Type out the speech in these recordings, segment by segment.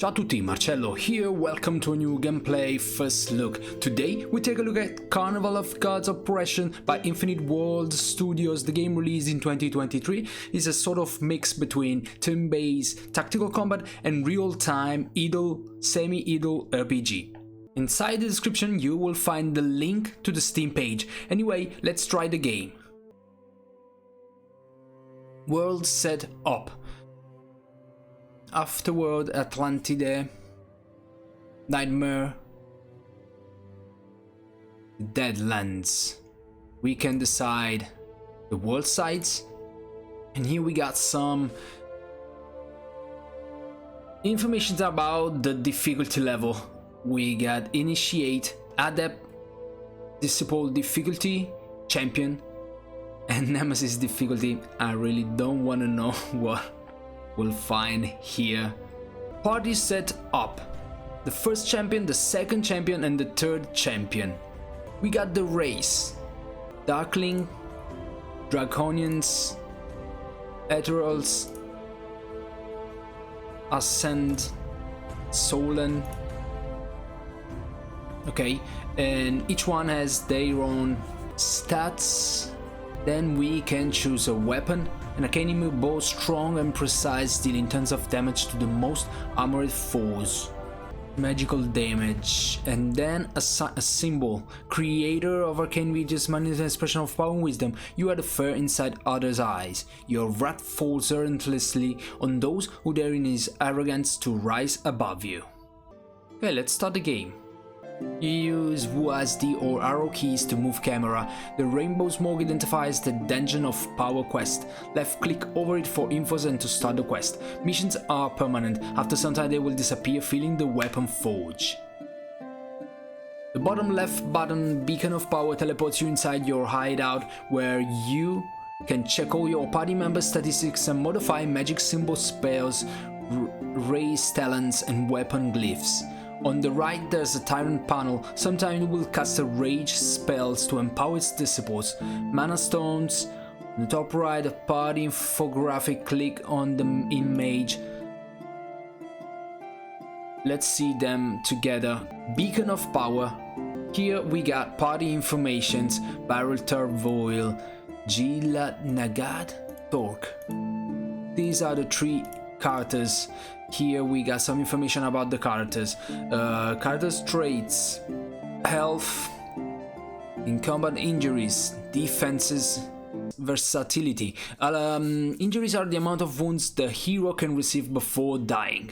Ciao a tutti, Marcello here, welcome to a new gameplay first look. Today we take a look at Carnival of Gods Oppression by Infinite World Studios. The game released in 2023 is a sort of mix between turn-based tactical combat and real-time idle, semi-idle RPG. Inside the description you will find the link to the Steam page. Anyway, let's try the game. World set up. Afterworld, Atlantide, Nightmare, Deadlands. We can decide the world sites, and here we got some information about the difficulty level. We got Initiate, Adept, Disciple difficulty, Champion, and Nemesis difficulty. I really don't want to know what we'll find here. Party set up. The first champion, the second champion, and the third champion. We got the race. Darkling, Draconians, Ethereals, Ascend, Solan. Okay, and each one has their own stats. Then we can choose a weapon. An arcane bow, strong and precise, dealing tons of damage to the most armored foes. Magical damage. And then a symbol. Creator of arcane videos, manifest expression of power and wisdom. You are the fire inside others' eyes. Your wrath falls relentlessly on those who dare in his arrogance to rise above you. Okay, let's start the game. You use WASD or arrow keys to move camera. The rainbow smoke identifies the Dungeon of Power quest. Left click over it for infos and to start the quest. Missions are permanent. After some time they will disappear, filling the weapon forge. The bottom left button, Beacon of Power, teleports you inside your hideout, where you can check all your party members' statistics and modify magic symbols, spells, raise talents and weapon glyphs. On the right there's a Tyrant panel. Sometimes you will cast a rage spells to empower its disciples. Mana stones. On the top right, a party infographic. Click on the image. Let's see them together. Beacon of Power. Here we got party informations. Barrel Turvoil, Gila Nagad, Torque. These are the three characters. Here we got some information about the characters. Characters traits, health, in combat injuries, defenses, versatility. Injuries are the amount of wounds the hero can receive before dying.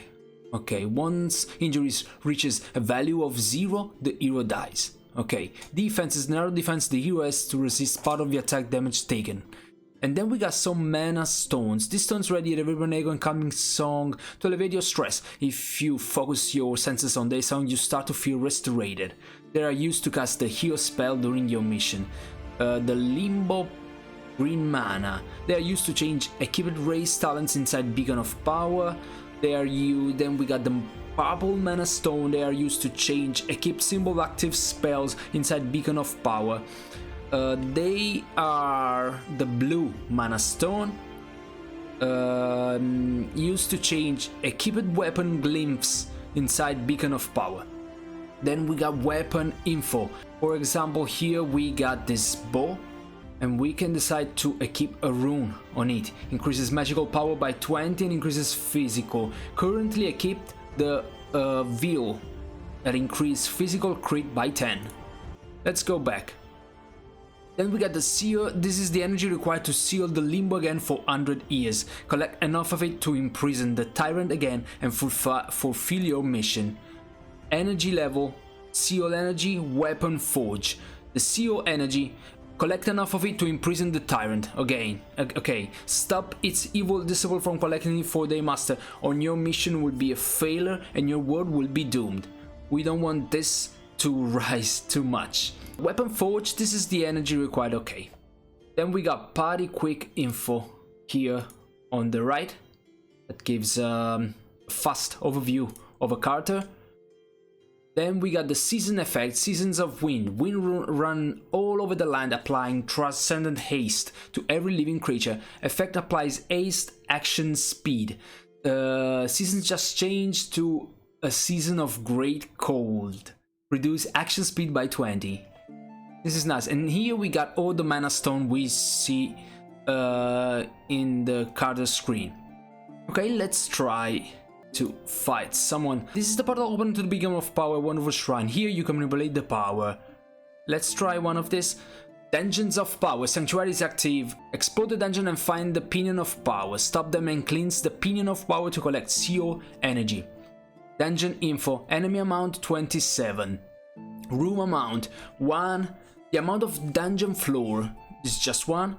Okay, once injuries reaches a value of 0, the hero dies. Okay, defenses, narrow defense, the hero has to resist part of the attack damage taken. And then we got some mana stones. These stones radiate a Rivernego and calming song to elevate your stress. If you focus your senses on their sound, you start to feel restorated. They are used to cast the heal spell during your mission. The Limbo green mana. They are used to change equipped race talents inside Beacon of Power. Then we got the purple mana stone. They are used to change equipped symbol active spells inside Beacon of Power. They are the blue mana stone, used to change equipped weapon glyphs inside Beacon of Power. Then we got weapon info. For example, here we got this bow, and we can decide to equip a rune on it. Increases magical power by 20 and increases physical. Currently equipped the wield that increases physical crit by 10. Let's go back. Then we got the seal. This is the energy required to seal the limbo again for 100 years. Collect enough of it to imprison the Tyrant again and fulfill your mission. Energy level, seal energy, weapon forge. The seal energy, collect enough of it to imprison the Tyrant again. Okay, stop its evil disciple from collecting it for their master, or your mission will be a failure and your world will be doomed. We don't want this to rise too much. Weapon forge, this is the energy required. Okay, then we got party quick info here on the right that gives a fast overview of a character. Then we got the season effect, Seasons of Wind. Wind run all over the land, applying transcendent haste to every living creature. Effect applies haste action speed. Seasons just change to a season of great cold. Reduce action speed by 20. This is nice. And here we got all the mana stone we see in the card screen. Okay, let's try to fight someone. This is the portal open to the beacon of power, wonderful shrine. Here you can manipulate the power. Let's try one of this. Dungeons of power. Sanctuary is active. Explore the dungeon and find the pinion of power. Stop them and cleanse the pinion of power to collect CO energy. Dungeon info. Enemy amount 27. Room amount 1. The amount of dungeon floor is just 1.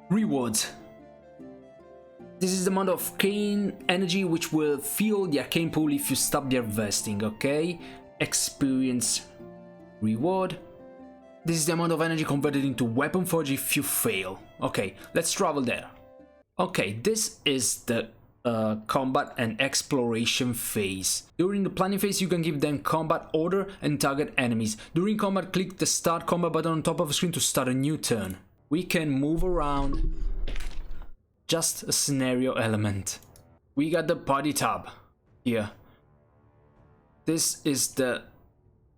Rewards. This is the amount of arcane energy which will fill the arcane pool if you stop the harvesting, okay? Experience reward. This is the amount of energy converted into weapon forge if you fail. Okay, let's travel there. Okay, this is the combat and exploration phase. During the planning phase, you can give them combat order and target enemies. During combat, click the start combat button on top of the screen to start a new turn. We can move around. Just a scenario element. We got the party tab here. This is the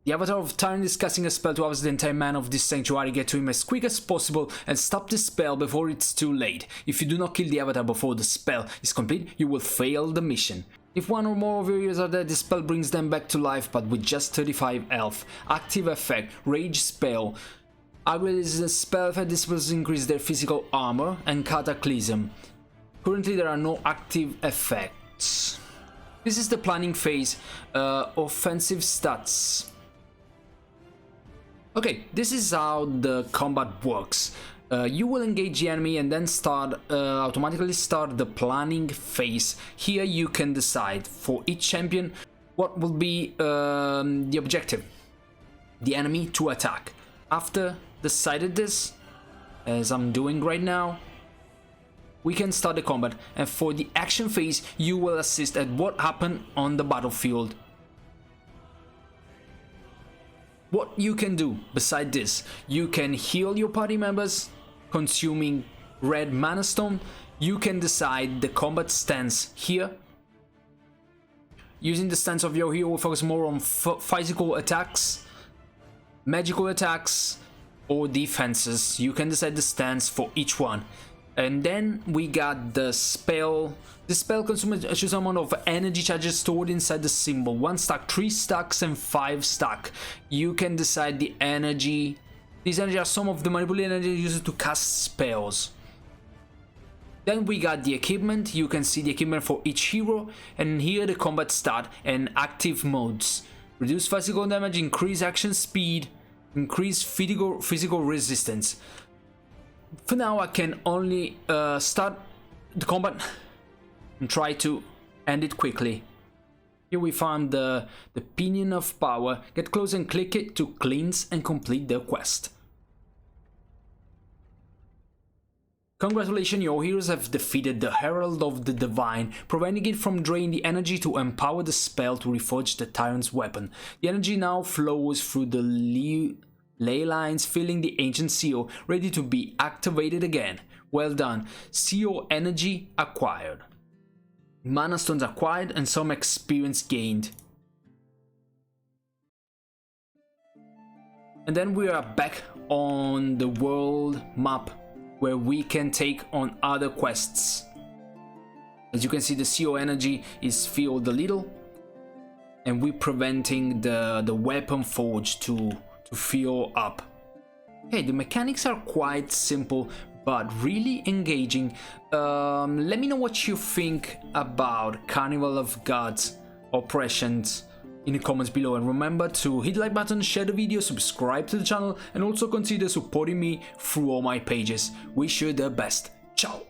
avatar of Tyrant is casting a spell to harvest the entire mana of this sanctuary. Get to him as quick as possible and stop the spell before it's too late. If you do not kill the avatar before the spell is complete, you will fail the mission. If one or more of your heroes are dead, the spell brings them back to life, but with just 35 health. Active effect, rage spell. Aggro is a spell effect. This will increase their physical armor and cataclysm. Currently there are no active effects. This is the planning phase. Offensive stats. Okay, this is how the combat works. You will engage the enemy and then automatically start the planning phase. Here you can decide for each champion what will be the objective. The enemy to attack. After decided this, as I'm doing right now, we can start the combat, and for the action phase you will assist at what happened on the battlefield. What you can do beside this, you can heal your party members consuming red mana stone. You can decide the combat stance here. Using the stance of your hero will focus more on physical attacks, magical attacks, or defenses. You can decide the stance for each one. And then we got the spell. The spell consumes a chosen amount of energy charges stored inside the symbol. 1 stack, 3 stacks, and 5 stack. You can decide the energy. These energy are some of the manipulated energy used to cast spells. Then we got the equipment. You can see the equipment for each hero. And here the combat start and active modes. Reduce physical damage, increase action speed, increase physical resistance. For now I can only start the combat and try to end it quickly. Here we found the pinion of power. Get close and click it to cleanse and complete the quest. Congratulations, your heroes have defeated the Herald of the Divine, preventing it from draining the energy to empower the spell to reforge the Tyrant's weapon. The energy now flows through the ley lines, filling the ancient seal, ready to be activated again. Well done. CO energy acquired. Mana stones acquired and some experience gained. And then we are back on the world map, where we can take on other quests. As you can see, the CO energy is filled a little, and we're preventing the weapon forge to fill up. Okay, the mechanics are quite simple but really engaging. Let me know what you think about Carnival of Gods Oppressions in the comments below, and remember to hit the like button, share the video, subscribe to the channel, and also consider supporting me through all my pages. Wish you the best. Ciao!